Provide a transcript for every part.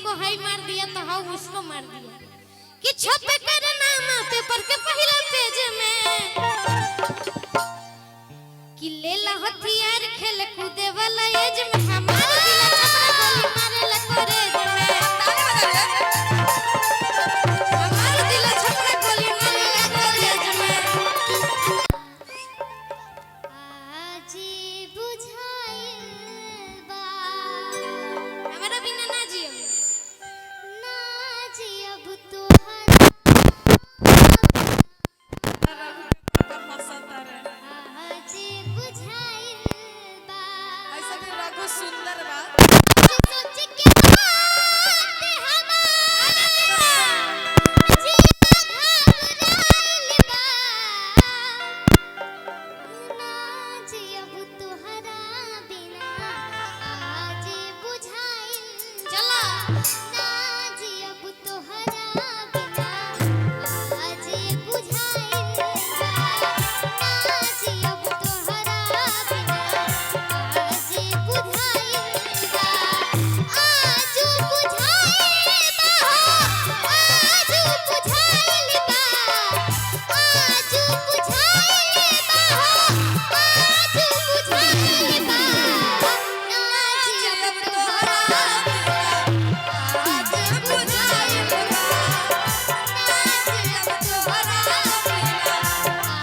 को हाई मार दिया तो हाँ उसको मार दिया कि छप कर नाम पेपर के पहला पेज में कि ले ला हथियार खेल कूदे वाला एज में हमार दिल छपरा गोली मारे ला कॉलेज में हमार दिल छपरा गोली मारे ला कॉलेज में आज बुझाइल बा हमारा बिना ना जियो अब तो सुंदर बा सोच के बात हमार जिया घबराइल बा ना जियब तोहरा बिना आज बुझाइल चला ना जियब तोहरा बिना आज बुझाइल बा ना जियब तोहरा बिना आज बुझाइल बा आज बुझाइल बा आज बुझाइल बा आज बुझाइल बा आज बुझाइल बा ना जियब तोहरा आज बुझाइल बा ना जियब तोहरा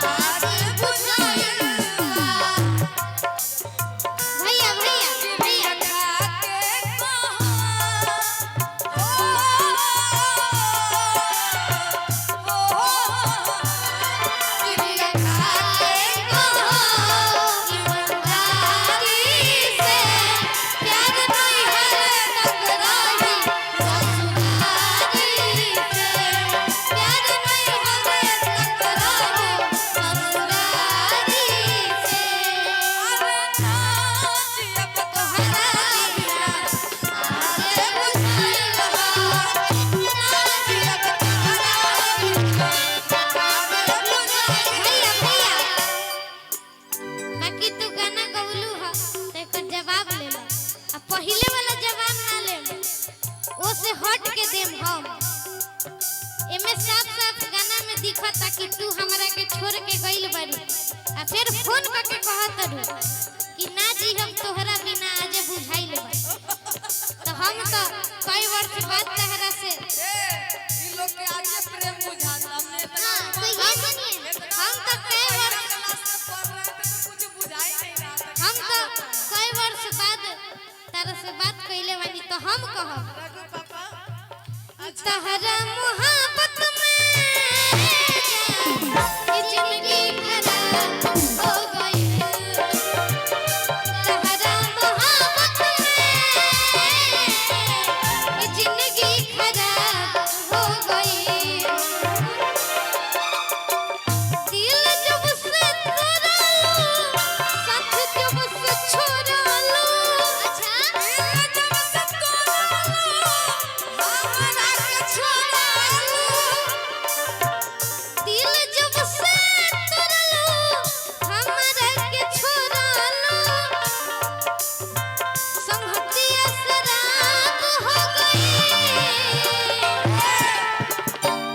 आज बुझाइल बा भैया भैया भैया किरिया खाके कहो ईमानदारी से प्यार नहीं है टकराई ससुरारी से प्यार नहीं है टकराई ससुरारी से तोहरा बिना आज बुझाइल बा ना जियब तोहरा बिना भैया भैया बाकी तू गाना गौलू ह तेकर जवाब ले लो आ पहिले वाला जवाब ना ले लो ओ से हट के देम हम एमे साफ साफ गाना में दिखता कि तू हमरा के छोड़ के गइल बारी आ फिर फोन करके कहत रहो कि ना जी हम तोहरा बिना आज बुझाइल बा तो हम तो कई वर्ष बाद तहरा से इन लोग के आगे प्रेम बुझाता हमने हां तो ये सुनिए हम तो कई वर्ष पढ़ रहे थे तो कुछ बुझाई नहीं रहा था हम तो कई वर्ष बाद तारा से बात कइले बानी तो हम कहब रघु पापा तहरा मोहब्बत में ये जिंदगी खराब हो गई तहरा मोहब्बत में ये जिंदगी खराब हो गई दिल जब से तोड़ा साथ जब से छोड़ा लो अच्छा जब से हमरा के छोड़ा दिल जब से तोड़लो हमरा के छोड़लो संगतिया शराब हो गई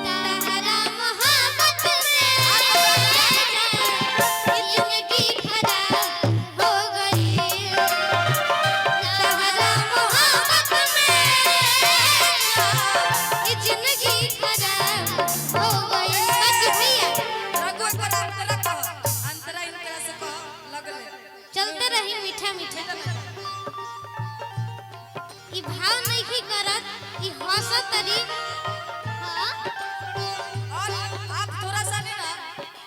तहरा मोहब्बत में ये जिंदगी खराब हो गई तहरा मोहब्बत में ये जिंदगी खराब हो गई बाकी भैया रघु पर अंतरा कहो अंतरा इनकरा से कहो लगले चलते रही मीठा मीठा ई भाव नहीं की करत ई हंसत तरी हां और आप थोड़ा सा नहीं ना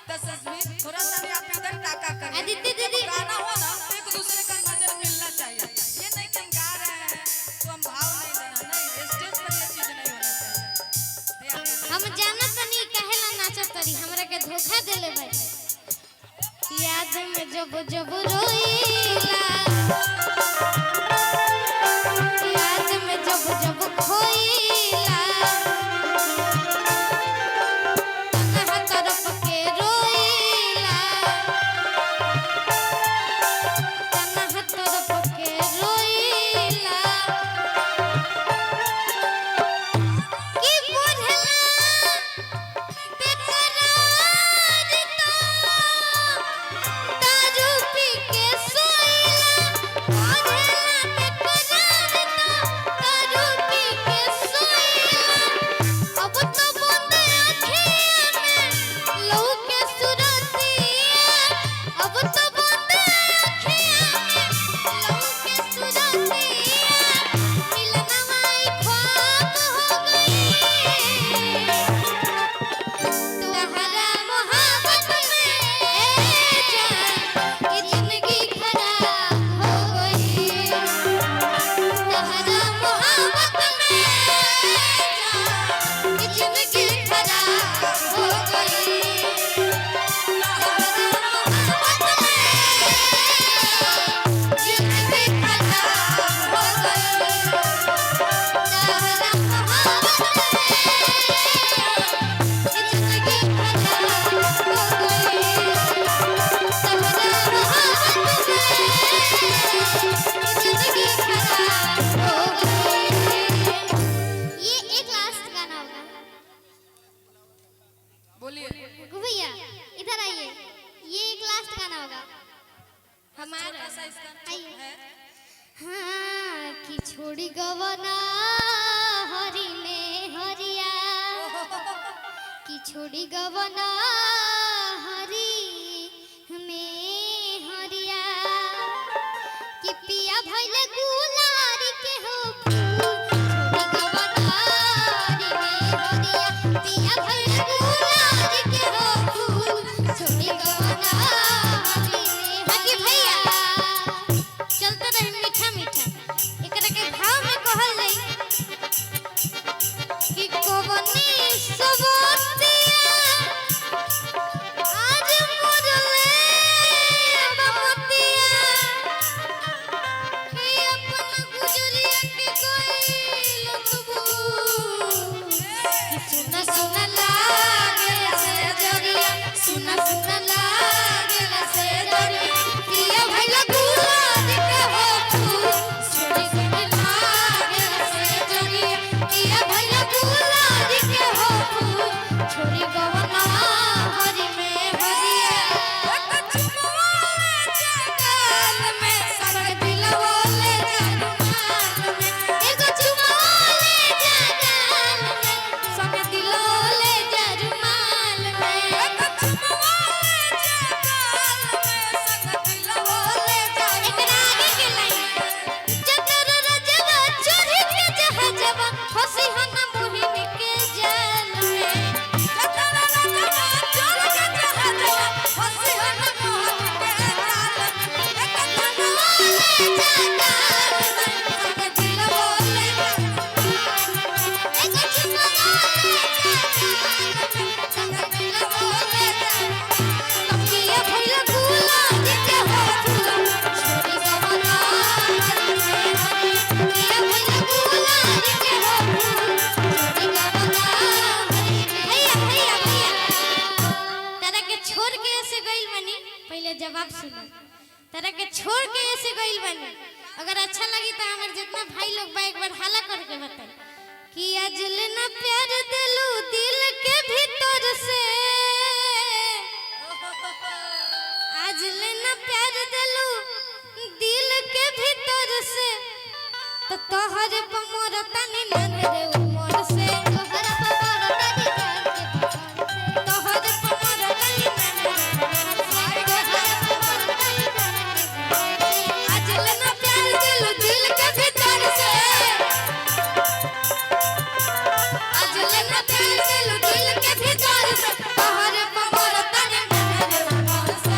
तस्वीर थोड़ा सा भी आप इधर टाका करें आदित्य दीदी गाना हो ना तो एक दूसरे का नजर मिलना चाहिए ये नहीं कि हम गा रहे हैं तो हम भाव नहीं देना नहीं स्टेज पर ये चीज नहीं होना चाहिए हम जानत नहीं कहेला नाचत तरी हमरा के धोखा देले भाई याद में जब जब रोईला याद में जब जब खोईला तन्हा तरफ के रोईला तन्हा तरफ के रोईला हमारा छोटा सा इसका आइए। है। हाँ कि छोड़ी गवना हरी में हरिया कि छोड़ी गवना हरी में हरिया कि पिया भइले गुलारी के हो फूल छोड़ी गवना हरी में हरिया पिया भइले गुलारी के हो फूल छोड़ी गवना हरी में हरिया भैया चलते रहे मीठा मीठा एकरा के भाव में कहल जाई कि कोवनी सबतिया आज मोरले बमतिया कि अपन गुजरिया के कोई लखबू कि सुना सुना लागे से जरिया सुना सुना लागे से जरिया पिया भइला गुलाब के हो फूल छोड़ी गवना लागे से जरिया पिया भइला गुलाब के हो फूल छोड़ी गवना हरी में हरिया जगाल में संग दिलवले जगमाल में एगो चुमाले जगाल में संग दिलवले जगमाल में एकरा आगे के लाइन जतर रजवा चढ़ी के जहाजवा फसी हन मोहिनी के जाल में जतर रजवा चढ़ के जहाजवा फसी हन मोहिनी के जाल में एक चुमाले जगाल में संग दिलवले एक चुमाले जगाल में संग दिलवले तकिया भइला गुलाब के हो फूल छोड़ी गवना हरी में हरिया पिया भइला गुलाब के हो फूल छोड़ी गवना हरी में भैया भैया भैया तारा के छोड़ के ऐसे गइल बनी पहले जवाब सुनो तारा के छोड़ के ऐसे गइल बनी अगर अच्छा लगी तो हमारे जितना भाई लोग बा एक बार हाला करके बताओ कि आज लेना प्यार दिलू दिल के भीतर से आज लेना प्यार दिलू दिल के भीतर से तो तोहर पमोर तनी नन रे उमर से तोहर पमोर तनी नन रे तोहर पमोर तनी नन रे तोहर पमोर तनी नन रे आज लेना प्यार दिलू दिल के भीतर से आज लेना प्यार दिलू दिल के भीतर से तोहर पमोर तनी नन रे उमर से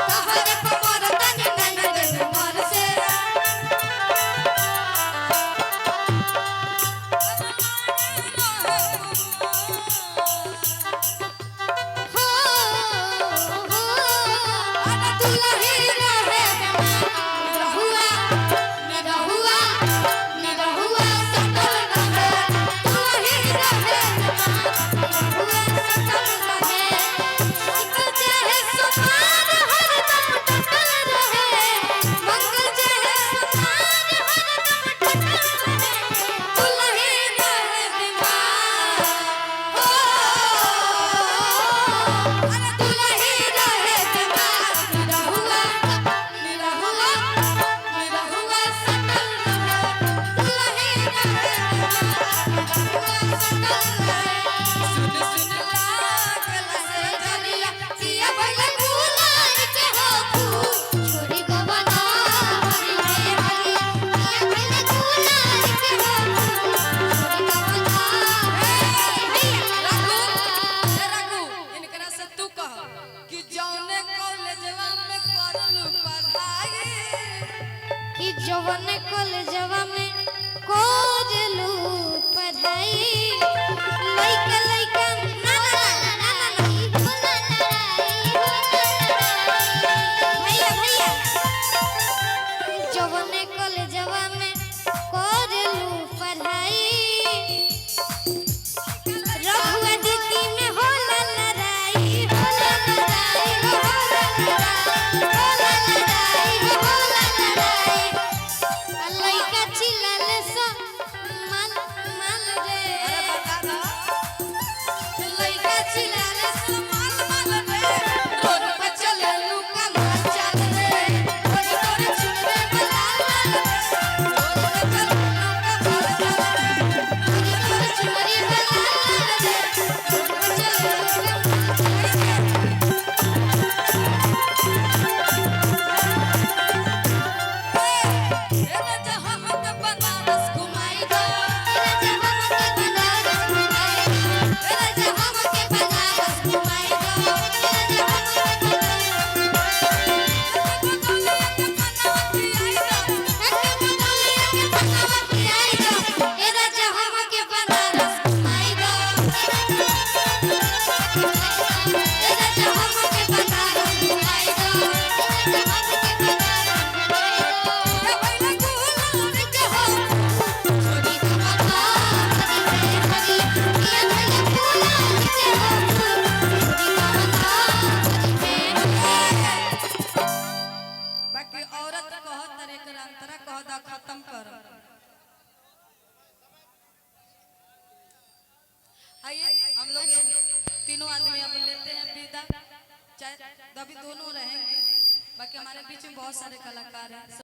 तोहर पमोर तनी नन रे उमर से हो हो दुलही रहे रहुआ निरहुआ निरहुआ सकल रहे दुलही रहे निरहुआ सकल रहे मंगल चाहे सुमार हरदम टटल रहे मंगल चाहे सुमार हरदम टटल रहे दुलही रहे बीमार हो दुलही रहे बीमार निरहुआ निरहुआ निरहुआ सकल रहे दुलही रहे बीमार निरहुआ सकल रहे सुन सुन लागल से जरिया पिया भइला गुलाब के हो फूल छोड़ी गवना हरी में हरिया पिया भइला गुलाब के हो फूल छोड़ी गवना भैया रघु इनकरा से तू कह कि जौने कॉलेजवा में करलू पढ़ाई कि जवन कॉलेजवा में कोजलू पढ़ाई लइका लइका ना ना ना ना ना ई होला लड़ाई भैया भैया जवन कॉलेजवा में कोजलू पढ़ाई रहुआ दीदी में होला लड़ाई होला लड़ाई होला लड़ाई होला लड़ाई होला लड़ाई लइका चिल बाकी औरत कहत तरे कर अंतरा कहदा खत्म कर। आइए हम लोग तीनों आदमी अब लेते हैं विदा, चाहे अभी दोनों रहेंगे, बाकी हमारे बीच में बहुत सारे कलाकार हैं।